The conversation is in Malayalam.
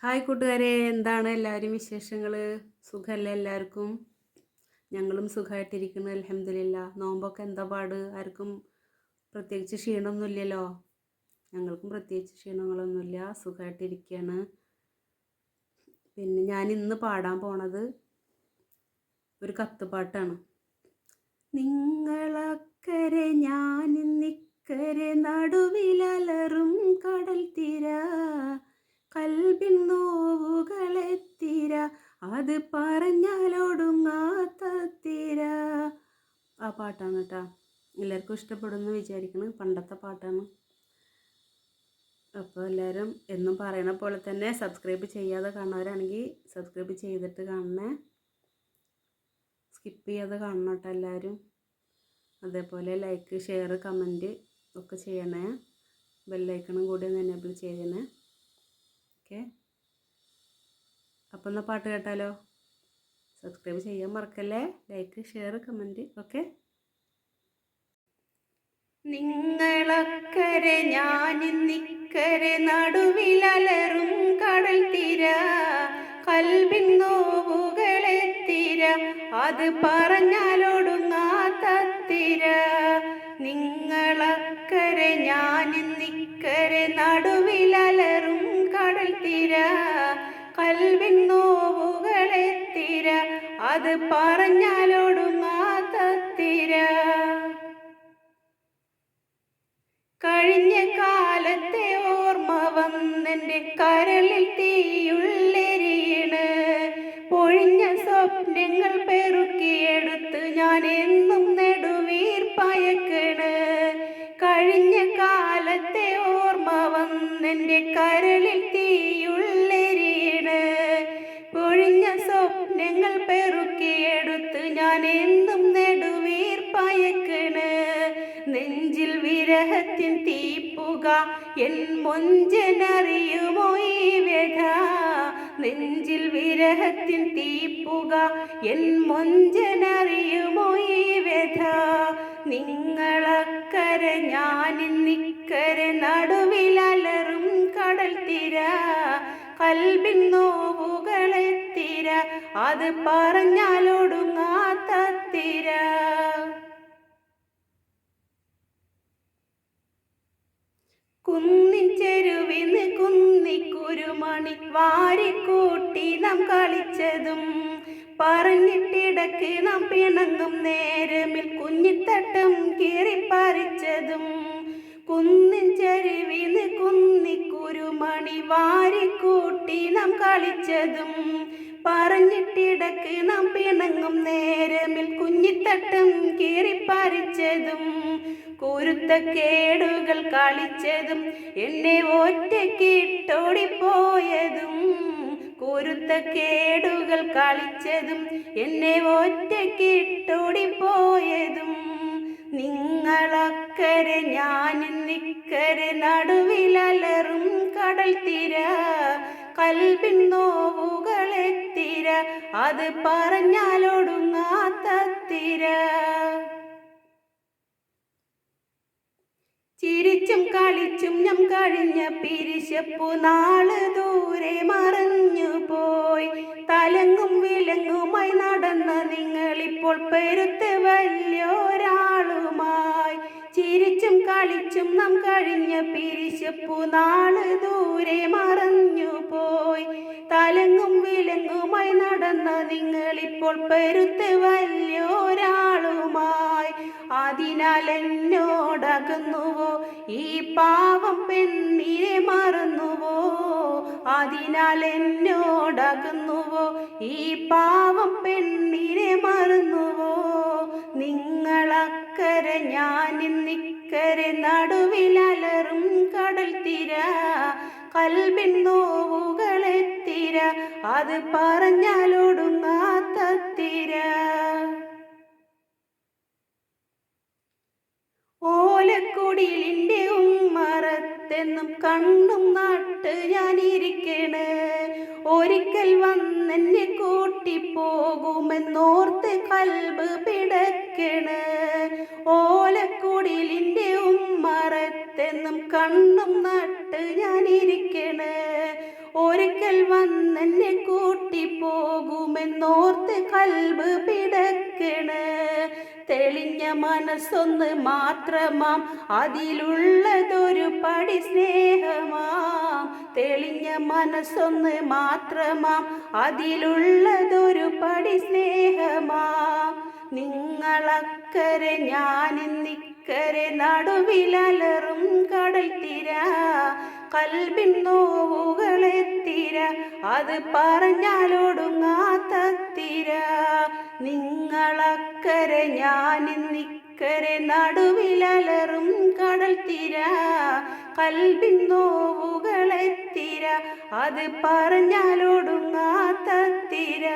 ഹായ് കൂട്ടുകാരെ, എന്താണ് എല്ലാവരും വിശേഷങ്ങൾ? സുഖമല്ലേ എല്ലാവർക്കും? ഞങ്ങളും സുഖമായിട്ടിരിക്കുന്നു, അൽഹംദുലില്ലാ. നോമ്പൊക്കെ എന്താ പാട്? ആർക്കും പ്രത്യേകിച്ച് ക്ഷീണമൊന്നുമില്ലല്ലോ. ഞങ്ങൾക്കും പ്രത്യേകിച്ച് ക്ഷീണങ്ങളൊന്നുമില്ല, സുഖമായിട്ടിരിക്കുകയാണ്. പിന്നെ ഞാൻ ഇന്ന് പാടാൻ പോണത് ഒരു കത്തുപാട്ടാണ്. നിങ്ങളക്കരെ ഞാനിന്നിക്കരെ നടുവിലലറും കടൽ തീര, കൽബിൻ നോവുകളെത്തിര, അത് പറഞ്ഞാലൊടുങ്ങാത്ത തീര. ആ പാട്ടാണ് കേട്ടോ. എല്ലാവർക്കും ഇഷ്ടപ്പെടുമെന്ന് വിചാരിക്കണം. പണ്ടത്തെ പാട്ടാണ്. അപ്പോൾ എല്ലാവരും എന്നും പറയണ പോലെ തന്നെ സബ്സ്ക്രൈബ് ചെയ്യാതെ കാണുന്നവരാണെങ്കിൽ സബ്സ്ക്രൈബ് ചെയ്തിട്ട് കാണണേ. സ്കിപ്പ് ചെയ്യാതെ കാണണം കേട്ടോ എല്ലാവരും. അതേപോലെ ലൈക്ക്, ഷെയർ, കമൻറ്റ് ഒക്കെ ചെയ്യണേ. ബെല്ലൈക്കണും കൂടി ഒന്ന് എനേബിൾ ചെയ്യണേ. ഓക്കെ, അപ്പം എന്നാൽ പാട്ട് കേട്ടാലോ. സബ്സ്ക്രൈബ് ചെയ്യാൻ മറക്കല്ലേ. Like, share, comment okay. നിങ്ങളക്കരെ ഞാനിന്നിക്കരെ നടുവിലലറും കടൽ തീര, കൽബിൻ നോവുകളെത്തിര, അത് പറഞ്ഞാലൊടുങ്ങാത്ത തീര. നിങ്ങളക്കരെ ഞാനിന്നിക്കരെ നടുവിലലറും കടൽ തീര, കൽബിൻ നോവുകളെത്തിര, അത് പറഞ്ഞാലൊടുങ്ങാത്ത തീര. കഴിഞ്ഞ കാലത്തെ ഓർമ്മ വന്നെൻ്റെ കരളിൽ തീയുള്ളെരിയണ്, പൊഴിഞ്ഞ സ്വപ്നങ്ങൾ പെറുക്കിയെടുത്ത് ഞാൻ എന്നും നെടുവീർപ്പയക്കണ്. കഴിഞ്ഞ കാലത്തെ ഓർമ്മ വന്നെൻ്റെ കരളിൽ തീയുള്ളെരിയണ്, പൊഴിഞ്ഞ സ്വപ്നങ്ങൾ പെറുക്കിയെടുത്ത് ഞാൻ എന്നും നെടുവീർപ്പയക്കണ്. നെഞ്ചിൽ വിരഹത്തിൻ തീപ്പുക എൻ മൊഞ്ചനറിയുമോ ഈ വ്യഥ, നെഞ്ചിൽ വിരഹത്തിൻ തീപ്പുക എൻ മൊഞ്ചനറിയുമോ ഈ വ്യഥ. നിങ്ങളക്കരെ ഞാനിന്നിക്കരെ നടുവിലലറും കടൽ തീര, കൽബിൻ നോവുകളെത്തിര, അത് പറഞ്ഞാലൊടുങ്ങാത്ത തീര. കുന്നിൻ ചെരുവിന്ന് കുന്നിക്കുരുമണി വാരിക്കൂട്ടി നാം കളിച്ചതും, പറഞ്ഞിട്ടിടക്ക് നാം പിണങ്ങും നേരമിൽ കുഞ്ഞിത്തട്ടം കീറിപ്പറിച്ചതും. കുന്നിൻ ചെരുവിന്ന് കുന്നിക്കുരുമണി വാരിക്കൂട്ടി നാം കളിച്ചതും, പറഞ്ഞിട്ടിടക്ക് നാം പിണങ്ങും നേരമിൽ കുഞ്ഞിത്തട്ടം കീറിപ്പറിച്ചതും. കുരുത്തക്കേടുകൾ കളിച്ചതും എന്നെ ഒറ്റയ്ക്കിട്ടോടിപ്പോയതും, കുരുത്തക്കേടുകൾ കളിച്ചതും എന്നെ ഒറ്റയ്ക്കിട്ടോടിപ്പോയതും. നിങ്ങളക്കരെ ഞാനിന്നിക്കരെ നടുവിലലറും കടൽ തീര, കൽബിൻ നോവുകളെത്തിര, അത് പറഞ്ഞാലൊടുങ്ങാത്ത തീര. ചിരിച്ചും കളിച്ചും ഞം കഴിഞ്ഞ പിരിശപ്പു നാള് ദൂരെ മറഞ്ഞു പോയി, തലങ്ങും വിലങ്ങുമായി നടന്ന നിങ്ങളിപ്പോൾ പെരുത്ത് വലിയൊരാളുമായി. ചിരിച്ചും കളിച്ചും നാം കഴിഞ്ഞ പിരിശപ്പു നാള് ദൂരെ മറഞ്ഞു പോയി, തലങ്ങും വിലങ്ങുമായി നടന്ന നിങ്ങളിപ്പോൾ പെരുത്ത് വലിയൊരാളുമായി. അതിനാൽ എന്നോടകുന്നുവോ ഈ പാവം പെണ്ണിനെ മറന്നുവോ, അതിനാൽ എന്നോടകുന്നുവോ ഈ പാവം പെണ്ണിനെ മറന്നുവോ. നിങ്ങളക്കരെ ഞാനിന്നിക്കരെ നടുവിലലറും കടൽ തീര, കൽബിൻ നോവുകളെത്തിര, അത് പറഞ്ഞാലൊടുങ്ങാത്ത തീര. ഓലക്കുടിലിൻ്റെ ഉമ്മറത്തെന്നും കണ്ണും നട്ട് ഞാനിരിക്കണ്, ഒരിക്കൽ വന്നെന്നെ കൂട്ടിപ്പോകുമെന്നോർത്ത് കൽബ് പിടക്കണ്. ഓലക്കുടിലിൻ്റെ ഉമ്മറത്തെന്നും കണ്ണും നട്ട് ഞാനിരിക്കണ്, ഒരിക്കൽ വന്നെന്നെ കൂട്ടിപ്പോകുമെന്നോർത്ത് കൽബ് പിടക്കണ്. തെളിഞ്ഞ മനസ്സൊന്ന് മാത്രമാം, അതിലുള്ളതൊരു പടി സ്നേഹമാം. തെളിഞ്ഞ മനസ്സൊന്ന് മാത്രമാം, അതിലുള്ളതൊരു പടി സ്നേഹമാം. നിങ്ങളക്കരെ ഞാനിന്നിക്കരെ, നടുവിലലറും കടൽ തിര. കൽബിൻ നോവുകളെത്തിര, അത് പറഞ്ഞാലൊടുങ്ങാത്ത തിര. നിങ്ങളക്കരെ ഞാനിന്നിക്കരെ, നടുവിലലറും കടൽ തിര. കൽബിൻ നോവുകളെത്തിര, അത് പറഞ്ഞാലൊടുങ്ങാത്ത തിര.